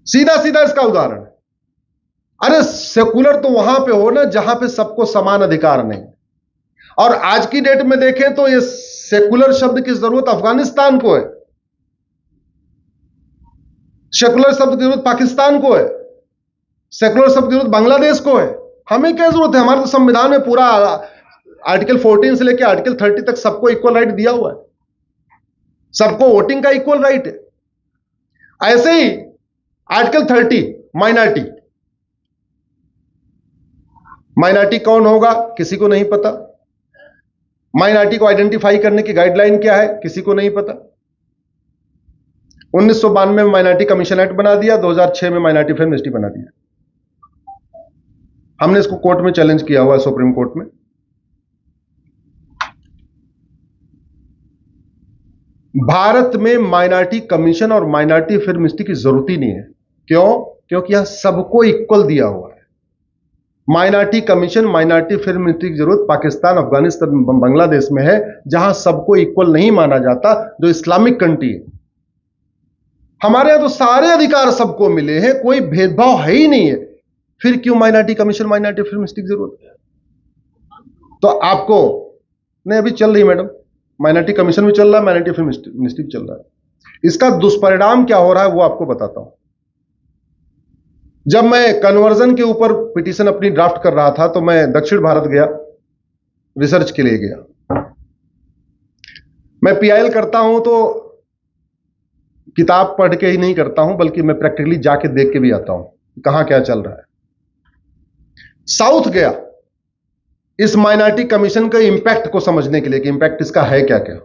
सीधा सीधा इसका उदाहरण है। अरे सेकुलर तो वहां पे हो ना जहां पे सबको समान अधिकार नहीं। और आज की डेट में देखें तो ये सेकुलर शब्द की जरूरत अफगानिस्तान को है, सेकुलर शब्द की जरूरत पाकिस्तान को है, सेकुलर शब्द की जरूरत बांग्लादेश को है। हमें क्या जरूरत है? हमारे तो संविधान में पूरा आर्टिकल 14 से लेकर आर्टिकल 30 तक सबको इक्वल राइट दिया हुआ है, सबको वोटिंग का इक्वल राइट है। ऐसे ही आर्टिकल 30 माइनॉरिटी, माइनॉरिटी कौन होगा किसी को नहीं पता। माइनॉरिटी को आइडेंटिफाई करने की गाइडलाइन क्या है किसी को नहीं पता। 1992 में माइनॉरिटी कमीशन एक्ट बना दिया, 2006 में माइनॉरिटी फिल्म एमनेस्टी बना दिया। हमने इसको कोर्ट में चैलेंज किया हुआ है, सुप्रीम कोर्ट में। भारत में माइनॉरिटी कमीशन और माइनॉरिटी फिल्म एमनेस्टी की जरूरत ही नहीं है। क्यों? क्योंकि यहां सबको इक्वल दिया हुआ है। Minority commission, minority film amnesty की जरूरत पाकिस्तान, अफगानिस्तान, बांग्लादेश में है, जहां सबको इक्वल नहीं माना जाता, जो इस्लामिक कंट्री है। हमारे यहां तो सारे अधिकार सबको मिले हैं, कोई भेदभाव है ही नहीं है। फिर क्यों minority commission, minority film amnesty की जरूरत है? तो आपको नहीं, अभी चल रही मैडम, माइनॉरिटी कमीशन भी चल रहा है, माइनॉरिटी फिल्म एमनेस्टी भी चल रहा है। इसका दुष्परिणाम क्या हो रहा है वो आपको बताता हूं। जब मैं कन्वर्जन के ऊपर पिटीशन अपनी ड्राफ्ट कर रहा था तो मैं दक्षिण भारत गया, रिसर्च के लिए गया। मैं पीआईएल करता हूं तो किताब पढ़ के ही नहीं करता हूं, बल्कि मैं प्रैक्टिकली जाके देख के भी आता हूं कहां क्या चल रहा है। साउथ गया इस माइनॉरिटी कमीशन के इंपैक्ट को समझने के लिए कि इंपैक्ट इसका है क्या क्या।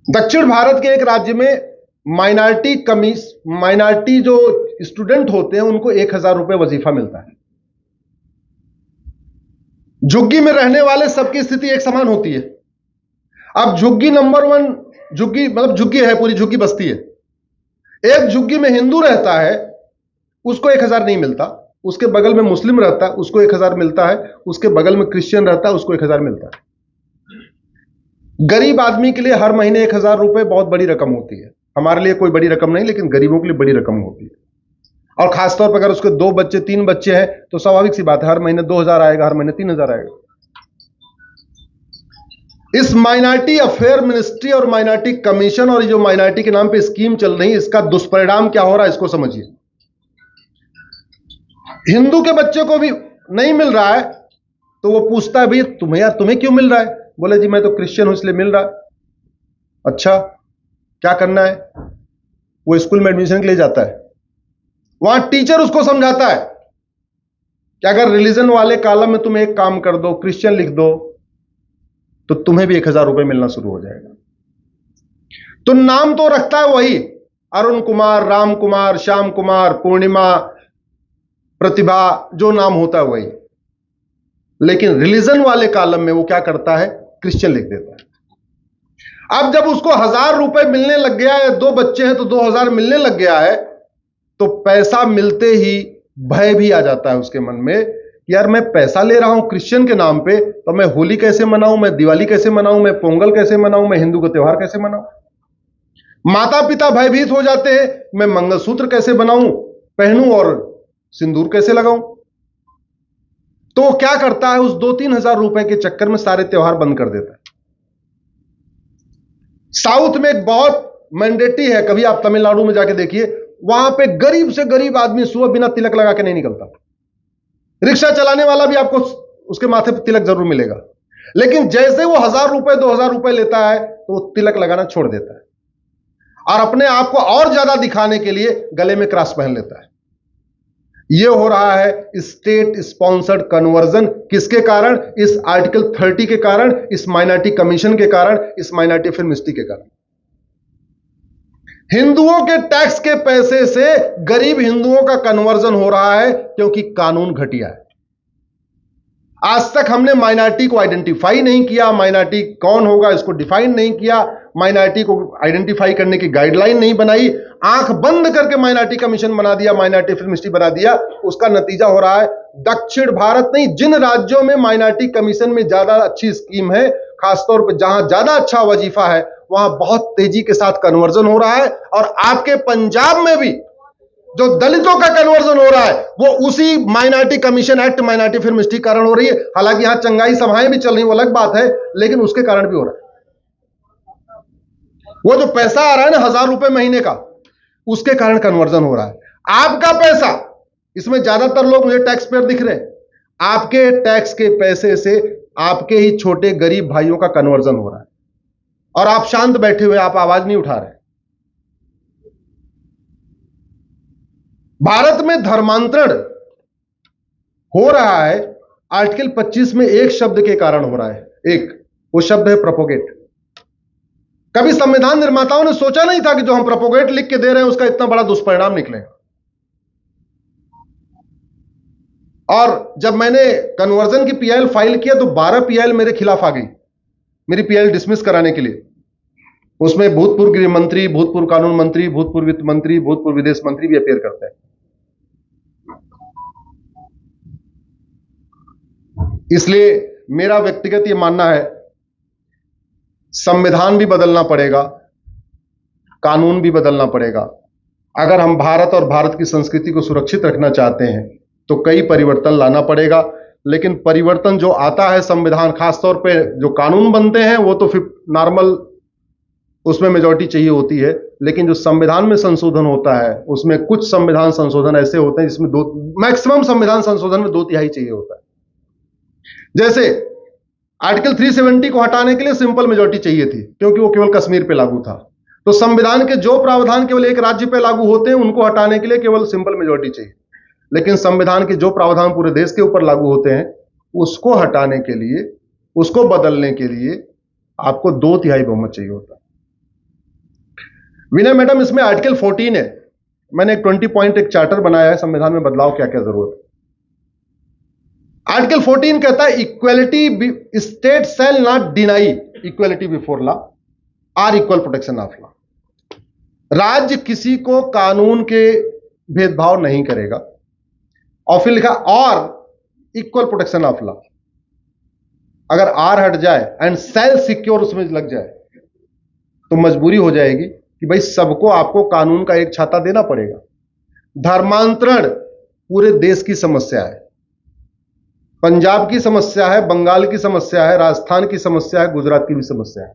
दक्षिण भारत के एक राज्य में माइनॉरिटी जो स्टूडेंट होते हैं उनको 1000 रुपए वजीफा मिलता है। झुग्गी में रहने वाले सबकी स्थिति एक समान होती है। अब झुग्गी नंबर 1, झुग्गी मतलब झुग्गी है, पूरी झुग्गी बस्ती है। एक झुग्गी में हिंदू रहता है, उसको 1000 नहीं मिलता। उसके बगल में मुस्लिम रहता है, उसको 1000 मिलता है। उसके बगल में क्रिश्चियन रहता है, उसको 1000 मिलता है। गरीब आदमी के लिए हर महीने 1000 रुपए बहुत बड़ी रकम होती है। हमारे लिए कोई बड़ी रकम नहीं, लेकिन गरीबों के लिए बड़ी रकम होती है। और खासतौर पर अगर उसके 2 बच्चे 3 बच्चे हैं तो स्वाभाविक सी बात है, हर महीने 2000 आएगा, हर महीने 3000 आएगा। इस माइनॉरिटी अफेयर मिनिस्ट्री और माइनॉरिटी कमीशन और जो माइनॉरिटी के नाम पे स्कीम चल रही है, इसका दुष्परिणाम क्या हो रहा है इसको समझिए। हिंदू के बच्चे को भी नहीं मिल रहा है तो वो पूछता है, भाई तुम्हें यार, तुम्हें क्यों मिल रहा है? बोले जी मैं तो क्रिश्चियन हूं इसलिए मिल रहा है। अच्छा, क्या करना है? वो स्कूल में एडमिशन के लिए जाता है। वहां टीचर उसको समझाता है कि अगर रिलीजन वाले कॉलम में तुम एक काम कर दो, क्रिश्चियन लिख दो, तो तुम्हें भी 1000 रुपए मिलना शुरू हो जाएगा। तो नाम तो रखता है वही, अरुण कुमार, राम कुमार, श्याम कुमार, पूर्णिमा, प्रतिभा, जो नाम होता है वही। लेकिन रिलीजन वाले कॉलम में वो क्या करता है? क्रिश्चियन लिख देता है। अब जब उसको 1000 रुपए मिलने लग गया है, 2 बच्चे हैं तो 2000 मिलने लग गया है, तो पैसा मिलते ही भय भी आ जाता है उसके मन में, यार मैं पैसा ले रहा हूं क्रिश्चियन के नाम पे, तो मैं होली कैसे मनाऊं, मैं दिवाली कैसे मनाऊं, मैं पोंगल कैसे मनाऊं, मैं हिंदू का त्योहार कैसे मनाऊं। माता पिता भयभीत हो जाते हैं, मैं मंगलसूत्र कैसे बनाऊं, पहनूं और सिंदूर कैसे लगाऊं। तो वो क्या करता है, उस 2-3 हजार रुपए के चक्कर में सारे त्योहार बंद कर देता है। साउथ में एक बहुत मैंडेटरी है, कभी आप तमिलनाडु में जाके देखिए, वहां पे गरीब से गरीब आदमी सुबह बिना तिलक लगा के नहीं निकलता। रिक्शा चलाने वाला भी आपको उसके माथे पर तिलक जरूर मिलेगा, लेकिन जैसे वो 1000 रुपए 2000 रुपए लेता है तो वो तिलक लगाना छोड़ देता है और अपने आप को और ज्यादा दिखाने के लिए गले में क्रॉस पहन लेता है। यह हो रहा है स्टेट स्पॉन्सर्ड कन्वर्जन। किसके कारण? इस आर्टिकल 30 के कारण, इस माइनॉरिटी कमीशन के कारण, इस माइनॉरिटी फिल्म एमनेस्टी के कारण। हिंदुओं के टैक्स के पैसे से गरीब हिंदुओं का कन्वर्जन हो रहा है, क्योंकि कानून घटिया है। आज तक हमने माइनॉरिटी को आइडेंटिफाई नहीं किया, माइनॉरिटी कौन होगा इसको डिफाइन नहीं किया, माइनॉरिटी को आइडेंटिफाई करने की गाइडलाइन नहीं बनाई, आंख बंद करके माइनॉरिटी कमीशन बना दिया, माइनॉरिटी फिल्म एमनेस्टी बना दिया। उसका नतीजा हो रहा है दक्षिण भारत नहीं, जिन राज्यों में माइनॉरिटी कमीशन में ज्यादा अच्छी स्कीम है, खासतौर पर जहां ज्यादा अच्छा वजीफा है वहां बहुत तेजी के साथ कन्वर्जन हो रहा है। और आपके पंजाब में भी जो दलितों का कन्वर्जन हो रहा है वो उसी minority commission act, minority film के कारण हो रही है। हालांकि यहां चंगाई सभाएं भी चल रही, वो अलग बात है, लेकिन उसके कारण भी हो रहा है। वो जो पैसा आ रहा है ना 1,000 रुपए महीने का, उसके कारण कन्वर्जन हो रहा है। आपका पैसा, इसमें ज्यादातर लोग मुझे टैक्स पेयर दिख रहे हैं, आपके टैक्स के पैसे से आपके ही छोटे गरीब भाइयों का कन्वर्जन हो रहा है और आप शांत बैठे हुए, आप आवाज नहीं उठा रहे। भारत में धर्मांतरण हो रहा है आर्टिकल 25 में एक शब्द के कारण हो रहा है, वो शब्द है प्रोपोगेट। कभी संविधान निर्माताओं ने सोचा नहीं था कि जो हम प्रोपोगेट लिख के दे रहे हैं उसका इतना बड़ा दुष्परिणाम निकलेगा। और जब मैंने कन्वर्जन की पीआईएल फाइल किया तो 12 पीआईएल मेरे खिलाफ आ गई, मेरी पीआईएल डिसमिस कराने के लिए। उसमें भूतपूर्व गृह मंत्री, भूतपूर्व कानून मंत्री, भूतपूर्व वित्त मंत्री, भूतपूर्व विदेश मंत्री भी अपेयर करते हैं। इसलिए मेरा व्यक्तिगत यह मानना है, संविधान भी बदलना पड़ेगा, कानून भी बदलना पड़ेगा। अगर हम भारत और भारत की संस्कृति को सुरक्षित रखना चाहते हैं तो कई परिवर्तन लाना पड़ेगा। लेकिन परिवर्तन जो आता है संविधान, खासतौर पे जो कानून बनते हैं वो तो फिर नॉर्मल, उसमें मेजॉरिटी चाहिए होती है। लेकिन जो संविधान में संशोधन होता है उसमें कुछ संविधान संशोधन ऐसे होते हैं जिसमें मैक्सिमम संविधान संशोधन में 2/3 चाहिए होता है। जैसे आर्टिकल 370 को हटाने के लिए सिंपल मेजॉरिटी चाहिए थी क्योंकि वो केवल कश्मीर पे लागू था। तो संविधान के जो प्रावधान केवल एक राज्य पे लागू होते हैं उनको हटाने के लिए केवल सिंपल मेजॉरिटी चाहिए। लेकिन संविधान के जो प्रावधान पूरे देश के ऊपर लागू होते हैं उसको हटाने के लिए, उसको बदलने के लिए आपको 2/3 बहुमत चाहिए होता है। विनय मैडम, इसमें आर्टिकल 14 है, मैंने एक 20 पॉइंट एक चार्टर बनाया है, संविधान में बदलाव क्या क्या जरूरत है। आर्टिकल 14 कहता है equality, state shall not deny equality before law और इक्वल प्रोटेक्शन ऑफ लॉ। राज्य किसी को कानून के भेदभाव नहीं करेगा। और फिर लिखा और इक्वल प्रोटेक्शन ऑफ लॉ। अगर आर हट जाए एंड शैल सिक्योर उसमें लग जाए तो मजबूरी हो जाएगी कि भाई सबको आपको कानून का एक छाता देना पड़ेगा। धर्मांतरण पूरे देश की समस्या है, पंजाब की समस्या है, बंगाल की समस्या है, राजस्थान की समस्या है, गुजरात की भी समस्या है।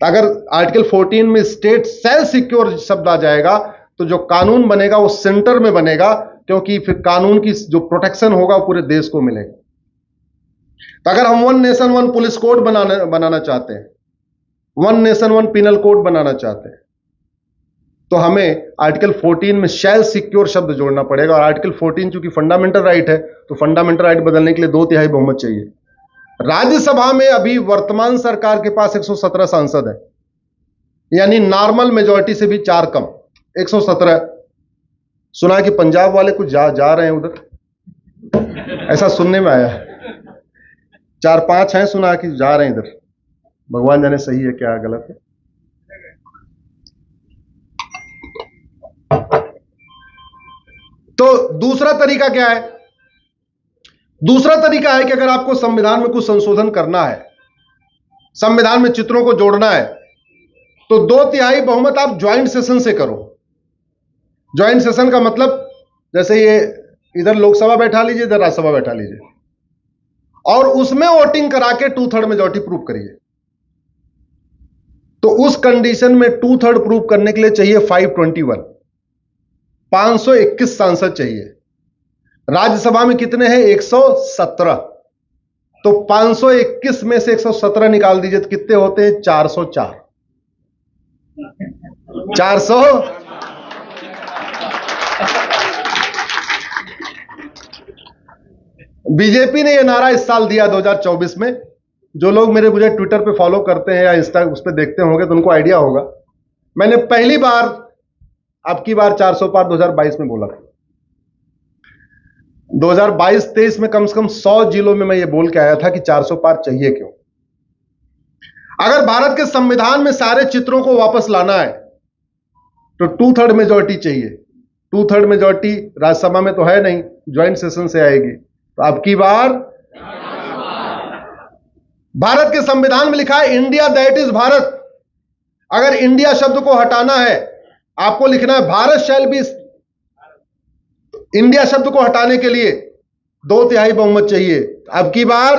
तो अगर आर्टिकल 14 में स्टेट शैल सिक्योर शब्द आ जाएगा तो जो कानून बनेगा वो सेंटर में बनेगा, क्योंकि फिर कानून की जो प्रोटेक्शन होगा वो पूरे देश को मिलेगा। तो अगर हम 1 नेशन 1 पुलिस कोड बनाना चाहते हैं, 1 नेशन 1 पिनल कोड बनाना चाहते हैं, तो हमें आर्टिकल 14 में शैल सिक्योर शब्द जोड़ना पड़ेगा। और आर्टिकल 14 चूंकि फंडामेंटल राइट है तो फंडामेंटल राइट बदलने के लिए 2/3 बहुमत चाहिए। राज्यसभा में अभी वर्तमान सरकार के पास 117 सांसद है, यानी नॉर्मल मेजॉरिटी से भी 4 कम, 117। सुना कि पंजाब वाले कुछ जा रहे हैं उधर, ऐसा सुनने में आया है। 4-5 हैं, सुना कि जा रहे हैं इधर, भगवान जाने सही है क्या गलत है। तो दूसरा तरीका क्या है? दूसरा तरीका है कि अगर आपको संविधान में कुछ संशोधन करना है, संविधान में चित्रों को जोड़ना है, तो 2/3 बहुमत आप ज्वाइंट सेशन से करो। ज्वाइंट सेशन का मतलब जैसे ये इधर लोकसभा बैठा लीजिए, इधर राज्यसभा बैठा लीजिए और उसमें वोटिंग करा के 2/3 मेजॉरिटी प्रूव करिए। तो उस कंडीशन में 2/3 प्रूव करने के लिए चाहिए 521, 521 सांसद चाहिए। राज्यसभा में कितने हैं? 117। तो 521 में से 117 निकाल दीजिए तो कितने होते हैं? 404। 400। बीजेपी ने यह नारा इस साल दिया 2024 में। जो लोग मुझे ट्विटर पे फॉलो करते हैं या इंस्टा उस पे देखते होंगे तो उनको आइडिया होगा। मैंने पहली बार अब की बार 400 पार 2022 में बोला था। 2022-23 में कम से कम 100 जिलों में मैं ये बोल के आया था कि 400 पार चाहिए क्यों। अगर भारत के संविधान में सारे चित्रों को वापस लाना है तो 2/3 मेजॉरिटी चाहिए। 2/3 मेजॉरिटी राज्यसभा में तो है नहीं, ज्वाइंट सेशन से आएगी। तो अब की बार भारत के संविधान में लिखा है इंडिया दैट इज भारत। अगर इंडिया शब्द को हटाना है, आपको लिखना है भारत शैल बी। इंडिया शब्द को हटाने के लिए 2/3 बहुमत चाहिए। अब की बार